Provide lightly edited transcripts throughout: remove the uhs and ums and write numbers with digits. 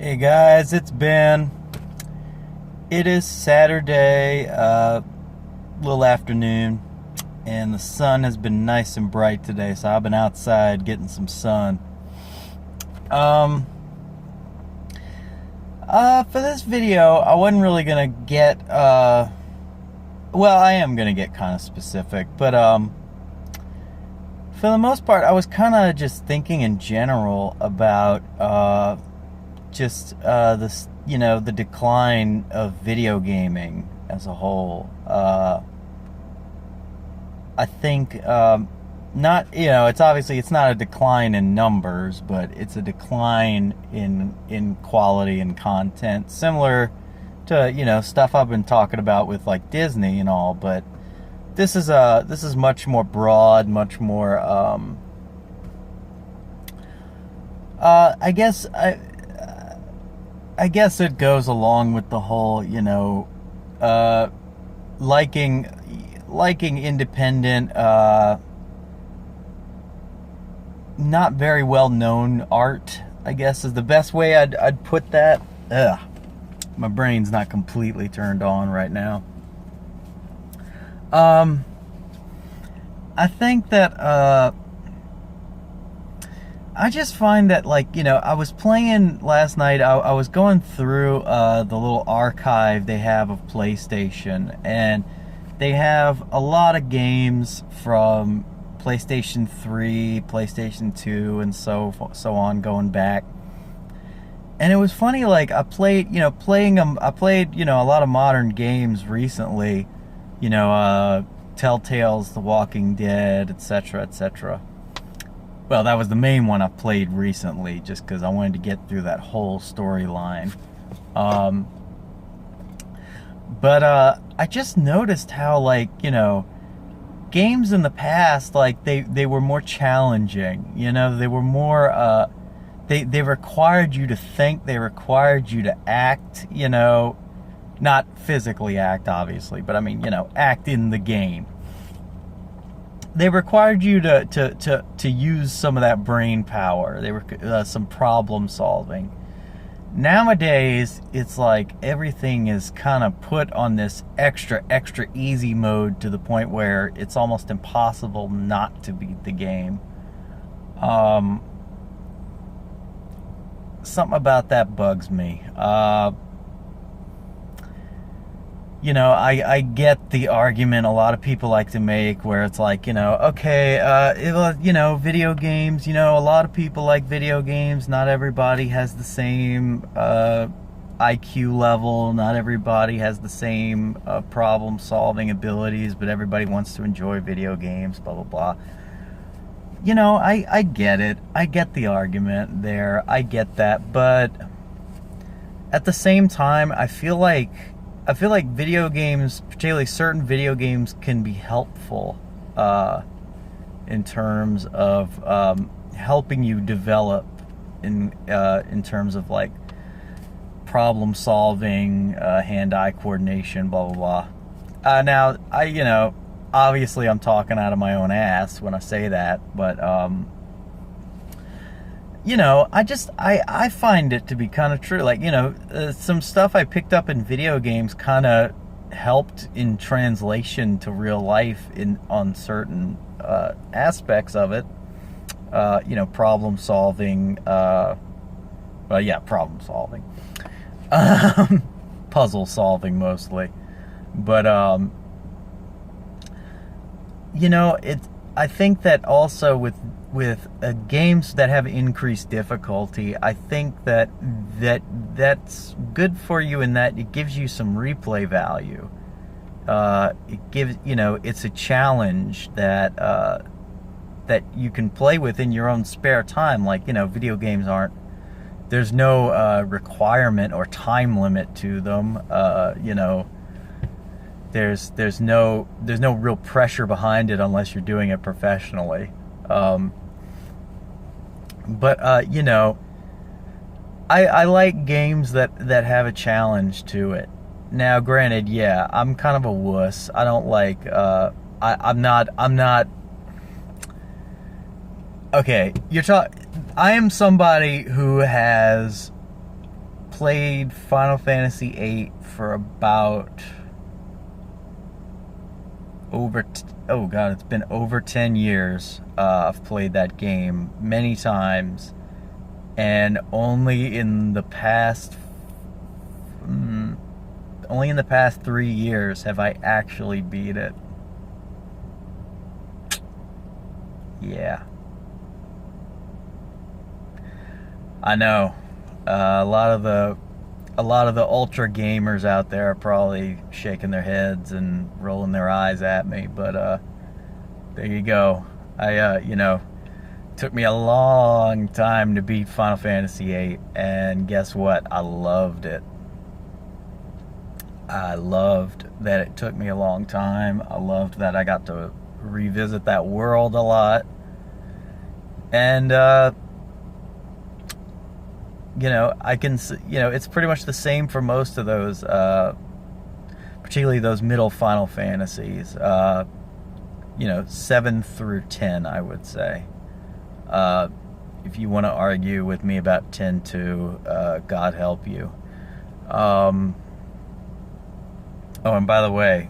Hey guys, it's Ben. It is Saturday, little afternoon, and the sun has been nice and bright today, so I've been outside getting some sun. Um, for this video, I wasn't really gonna get, well, I am gonna get kind of specific, but, for the most part, I was kind of just thinking in general about, this, the decline of video gaming as a whole. I think not, it's not a decline in numbers, but it's a decline in quality and content, similar to stuff I've been talking about with like Disney and all. But this is much more broad, much more. I guess it goes along with the whole, liking independent, not very well known art, I guess is the best way I'd put that. Ugh, my brain's not completely turned on right now. I think that I just find that, I was playing last night, I was going through the little archive they have of PlayStation, and they have a lot of games from PlayStation 3, PlayStation 2, and so on, going back. And it was funny, like, I played a lot of modern games recently, Telltale's The Walking Dead, etc., etc. Well, that was the main one I played recently, just because I wanted to get through that whole storyline. But I just noticed how, games in the past, they were more challenging. They were more, they required you to think, they required you to act, not physically act, obviously, but I mean, act in the game. They required you to use some of that brain power. They were some problem solving. Nowadays, it's like everything is kind of put on this extra easy mode to the point where it's almost impossible not to beat the game. Something about that bugs me. I get the argument a lot of people like to make where it's like, video games, a lot of people like video games. Not everybody has the same IQ level. Not everybody has the same problem solving abilities, but everybody wants to enjoy video games, blah, blah, blah. I get it. I get the argument there. I get that. But at the same time, I feel like video games, particularly certain video games, can be helpful in terms of helping you develop in terms of like problem solving, hand-eye coordination, blah blah blah. Now, obviously I'm talking out of my own ass when I say that, but I find it to be kind of true. Some stuff I picked up in video games kind of helped in translation to real life on certain aspects of it. Problem solving. Problem solving. Puzzle solving mostly. But, I think that also with games that have increased difficulty, I think that's good for you in that it gives you some replay value. It gives, it's a challenge that you can play with in your own spare time. Video games there's no requirement or time limit to them. There's no real pressure behind it unless you're doing it professionally. But I like games that have a challenge to it. Now, granted, yeah, I'm kind of a wuss. I don't like. I'm not. Okay, I am somebody who has played Final Fantasy VIII for about oh god, it's been over 10 years. I've played that game many times, and only in the past 3 years have I actually beat it. Yeah, I know. A lot of the ultra gamers out there are probably shaking their heads and rolling their eyes at me, but there you go. Took me a long time to beat Final Fantasy VIII, and guess what? I loved it. I loved that it took me a long time. I loved that I got to revisit that world a lot. And, it's pretty much the same for most of those, particularly those middle Final Fantasies, 7 through 10, I would say. If you want to argue with me about 10 to, God help you. Oh, and by the way,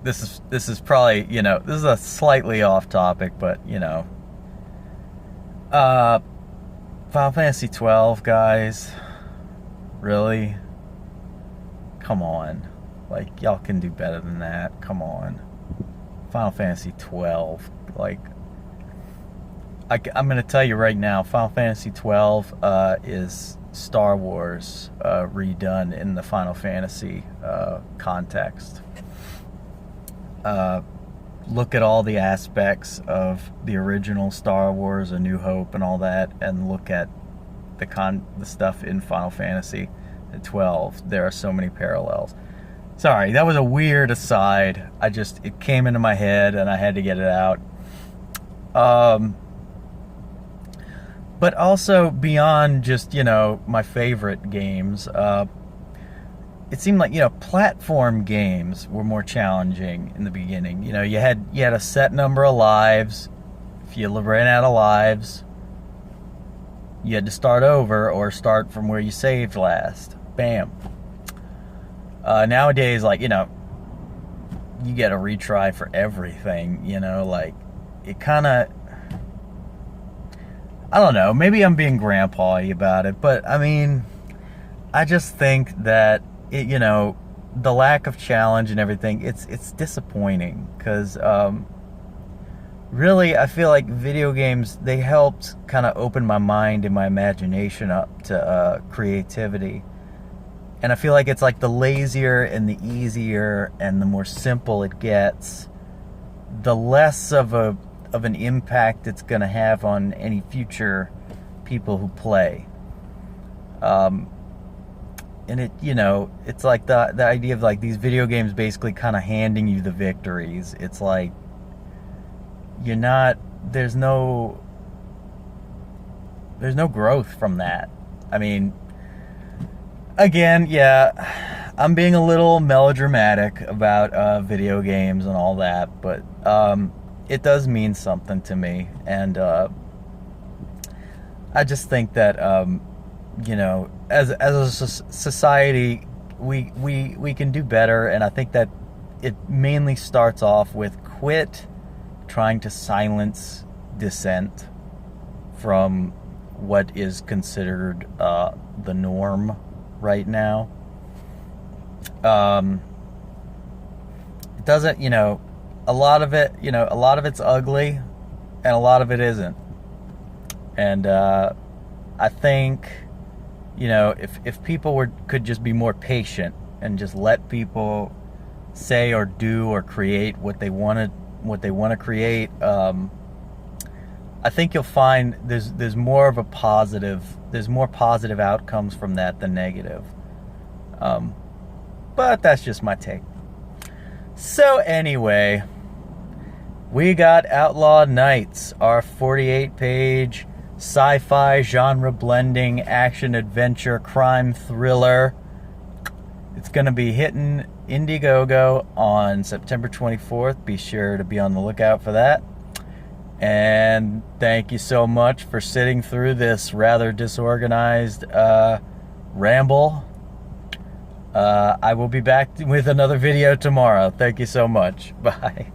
this is probably, this is a slightly off topic, but, Final Fantasy 12, guys, really? Come on. Like, y'all can do better than that. Come on. Final Fantasy 12, like, I'm going to tell you right now, Final Fantasy 12 is Star Wars redone in the Final Fantasy context. Look at all the aspects of the original Star Wars, A New Hope, and all that, and look at the stuff in Final Fantasy 12. There are so many parallels. Sorry, that was a weird aside. It came into my head and I had to get it out. But also beyond just, my favorite games, it seemed like, platform games were more challenging in the beginning. You had a set number of lives. If you ran out of lives, you had to start over or start from where you saved last. Bam. Nowadays, like, you get a retry for everything, like, it kind of, I don't know, maybe I'm being grandpa-y about it, but, I mean, I just think that, the lack of challenge and everything, it's disappointing, because, really, I feel like video games, they helped kind of open my mind and my imagination up to creativity. And I feel like it's like the lazier and the easier and the more simple it gets, the less of an impact it's going to have on any future people who play. And it's like the idea of like these video games basically kind of handing you the victories. It's like there's no growth from that. I mean, again, yeah, I'm being a little melodramatic about video games and all that, but it does mean something to me, and I just think that as a society, we can do better, and I think that it mainly starts off with quit trying to silence dissent from what is considered the norm right now. It doesn't, a lot of it's ugly, and a lot of it isn't. And I think, if people could just be more patient and just let people say or do or create what they want to create, I think you'll find there's more positive outcomes from that than negative. But that's just my take. So anyway, we got Outlaw Nights, our 48-page sci-fi genre blending action adventure crime thriller. It's going to be hitting Indiegogo on September 24th. Be sure to be on the lookout for that. And thank you so much for sitting through this rather disorganized ramble. I will be back with another video tomorrow. Thank you so much. Bye.